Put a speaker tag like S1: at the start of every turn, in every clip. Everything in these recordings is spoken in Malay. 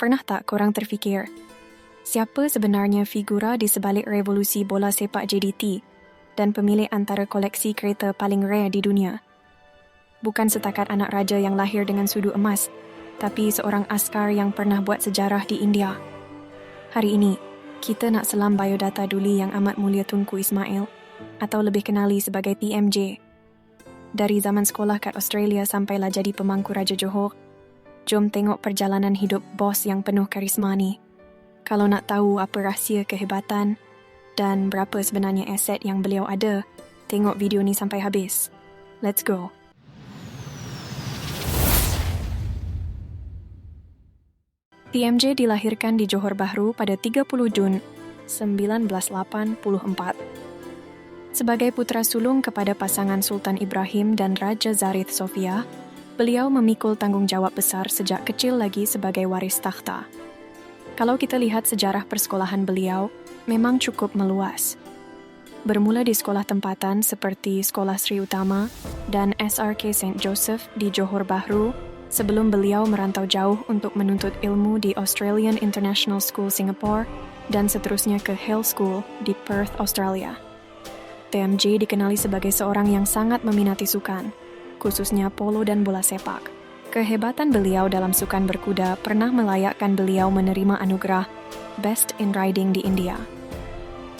S1: Pernah tak korang terfikir, siapa sebenarnya figura di sebalik revolusi bola sepak JDT dan pemilik antara koleksi kereta paling rare di dunia? Bukan setakat anak raja yang lahir dengan sudu emas, tapi seorang askar yang pernah buat sejarah di India. Hari ini, kita nak selam biodata Duli Yang Amat Mulia Tunku Ismail, atau lebih kenali sebagai TMJ. Dari zaman sekolah kat Australia sampailah jadi pemangku Raja Johor, jom tengok perjalanan hidup bos yang penuh karisma ni. Kalau nak tahu apa rahsia kehebatan dan berapa sebenarnya aset yang beliau ada, tengok video ni sampai habis. Let's go. TMJ dilahirkan di Johor Bahru pada 30 Jun 1984. Sebagai putera sulung kepada pasangan Sultan Ibrahim dan Raja Zarith Sofia, beliau memikul tanggungjawab besar sejak kecil lagi sebagai waris takhta. Kalau kita lihat sejarah persekolahan beliau, memang cukup meluas. Bermula di sekolah tempatan seperti Sekolah Sri Utama dan SRK St. Joseph di Johor Bahru, sebelum beliau merantau jauh untuk menuntut ilmu di Australian International School Singapore dan seterusnya ke Hale School di Perth, Australia. TMJ dikenali sebagai seorang yang sangat meminati sukan, khususnya polo dan bola sepak. Kehebatan beliau dalam sukan berkuda pernah melayakkan beliau menerima anugerah Best in Riding di India.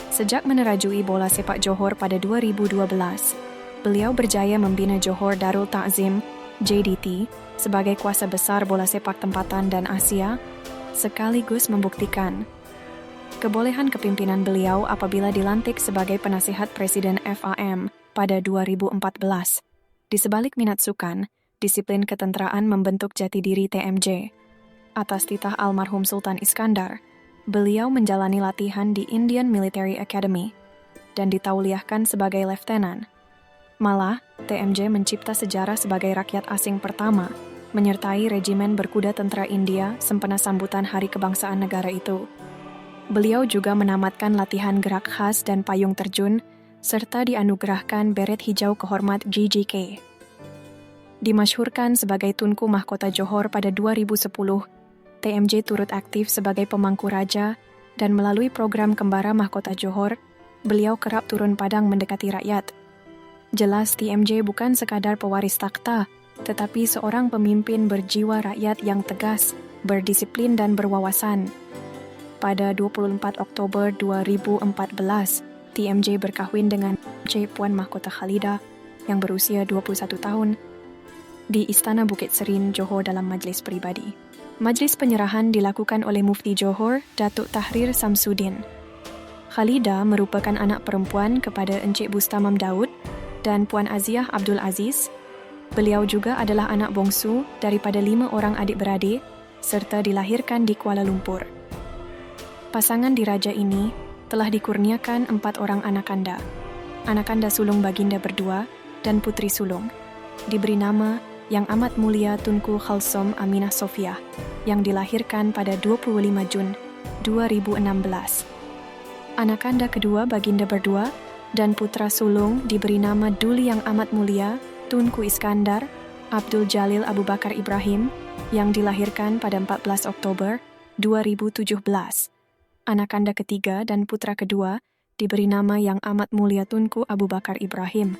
S1: Sejak menerajui bola sepak Johor pada 2012, beliau berjaya membina Johor Darul Ta'zim, JDT, sebagai kuasa besar bola sepak tempatan dan Asia, sekaligus membuktikan kebolehan kepimpinan beliau apabila dilantik sebagai penasihat Presiden FAM pada 2014. Di sebalik minat sukan, disiplin ketenteraan membentuk jati diri TMJ. Atas titah almarhum Sultan Iskandar, beliau menjalani latihan di Indian Military Academy dan ditauliahkan sebagai letnan. Malah, TMJ mencipta sejarah sebagai rakyat asing pertama menyertai regimen berkuda tentera India sempena sambutan Hari Kebangsaan negara itu. Beliau juga menamatkan latihan gerak khas dan payung terjun, serta dianugerahkan beret hijau kehormat GGK. Dimasyhurkan sebagai Tunku Mahkota Johor pada 2010, TMJ turut aktif sebagai pemangku raja dan melalui program Kembara Mahkota Johor, beliau kerap turun padang mendekati rakyat. Jelas TMJ bukan sekadar pewaris takhta, tetapi seorang pemimpin berjiwa rakyat yang tegas, berdisiplin dan berwawasan. Pada 24 Oktober 2014, TMJ berkahwin dengan C. Puan Mahkota Khalidah yang berusia 21 tahun di Istana Bukit Serin, Johor dalam majlis peribadi. Majlis penyerahan dilakukan oleh Mufti Johor, Datuk Tahrir Samsudin. Khalidah merupakan anak perempuan kepada Encik Bustamam Daud dan Puan Aziah Abdul Aziz. Beliau juga adalah anak bongsu daripada 5 orang adik-beradik serta dilahirkan di Kuala Lumpur. Pasangan diraja ini telah dikurniakan 4 orang anakanda. Anakanda sulung baginda berdua dan putri sulung. Diberi nama Yang Amat Mulia Tunku Khalsom Aminah Sofia yang dilahirkan pada 25 Jun 2016. Anakanda kedua baginda berdua dan putra sulung diberi nama Duli Yang Amat Mulia Tunku Iskandar Abdul Jalil Abu Bakar Ibrahim yang dilahirkan pada 14 Oktober 2017. Anakanda ketiga dan putra kedua diberi nama Yang Amat Mulia Tunku Abu Bakar Ibrahim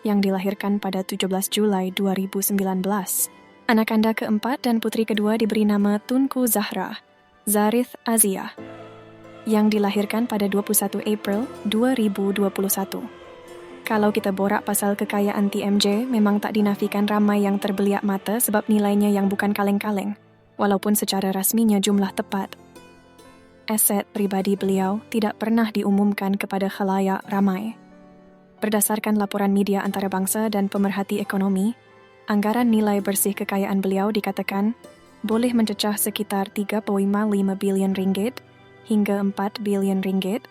S1: yang dilahirkan pada 17 Julai 2019. Anakanda keempat dan putri kedua diberi nama Tunku Zahra Zarith Aziah yang dilahirkan pada 21 April 2021. Kalau kita borak pasal kekayaan TMJ, memang tak dinafikan ramai yang terbeliak mata sebab nilainya yang bukan kaleng-kaleng, walaupun secara rasminya jumlah tepat. Aset pribadi beliau tidak pernah diumumkan kepada khalayak ramai. Berdasarkan laporan media antarabangsa dan pemerhati ekonomi, anggaran nilai bersih kekayaan beliau dikatakan boleh mencecah sekitar 3.55 bilion ringgit hingga 4 bilion ringgit.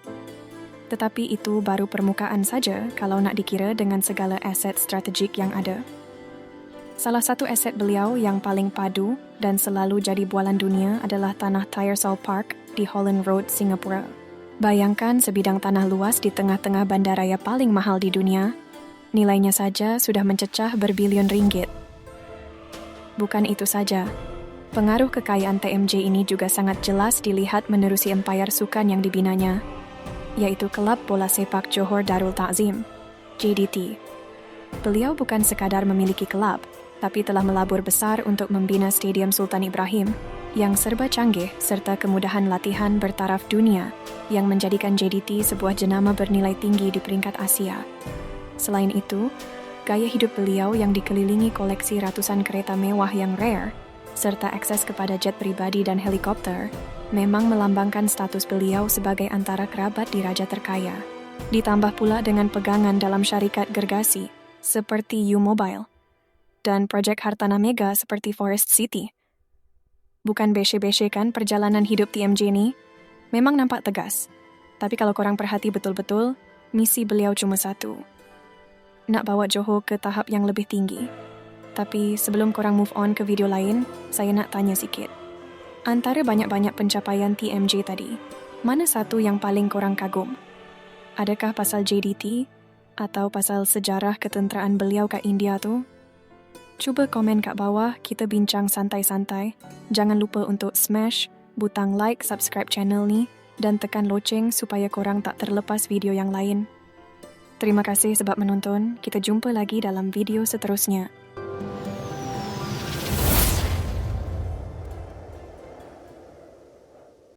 S1: Tetapi itu baru permukaan saja kalau nak dikira dengan segala aset strategik yang ada. Salah satu aset beliau yang paling padu dan selalu jadi bualan dunia adalah tanah Tyersall Park di Holland Road, Singapura. Bayangkan sebidang tanah luas di tengah-tengah bandaraya paling mahal di dunia, nilainya saja sudah mencecah berbilion ringgit. Bukan itu saja, Pengaruh kekayaan TMJ ini juga sangat jelas dilihat menerusi empayar sukan yang dibinanya, yaitu Kelab Bola Sepak Johor Darul Ta'zim, JDT. Beliau bukan sekadar memiliki kelab, tapi telah melabur besar untuk membina Stadium Sultan Ibrahim yang serba canggih serta kemudahan latihan bertaraf dunia yang menjadikan JDT sebuah jenama bernilai tinggi di peringkat Asia. Selain itu, gaya hidup beliau yang dikelilingi koleksi ratusan kereta mewah yang rare serta akses kepada jet pribadi dan helikopter memang melambangkan status beliau sebagai antara kerabat diraja terkaya. Ditambah pula dengan pegangan dalam syarikat gergasi seperti U-Mobile dan projek hartana mega seperti Forest City. Bukan beshe-beshe kan perjalanan hidup TMJ ini? Memang nampak tegas. Tapi kalau korang perhati betul-betul, misi beliau cuma satu. Nak bawa Johor ke tahap yang lebih tinggi. Tapi sebelum korang move on ke video lain, saya nak tanya sikit. Antara banyak-banyak pencapaian TMJ tadi, mana satu yang paling korang kagum? Adakah pasal JDT? Atau pasal sejarah ketenteraan beliau kat India tu? Cuba komen kat bawah, kita bincang santai-santai. Jangan lupa untuk smash butang like, subscribe channel ni dan tekan loceng supaya korang tak terlepas video yang lain. Terima kasih sebab menonton. Kita jumpa lagi dalam video seterusnya.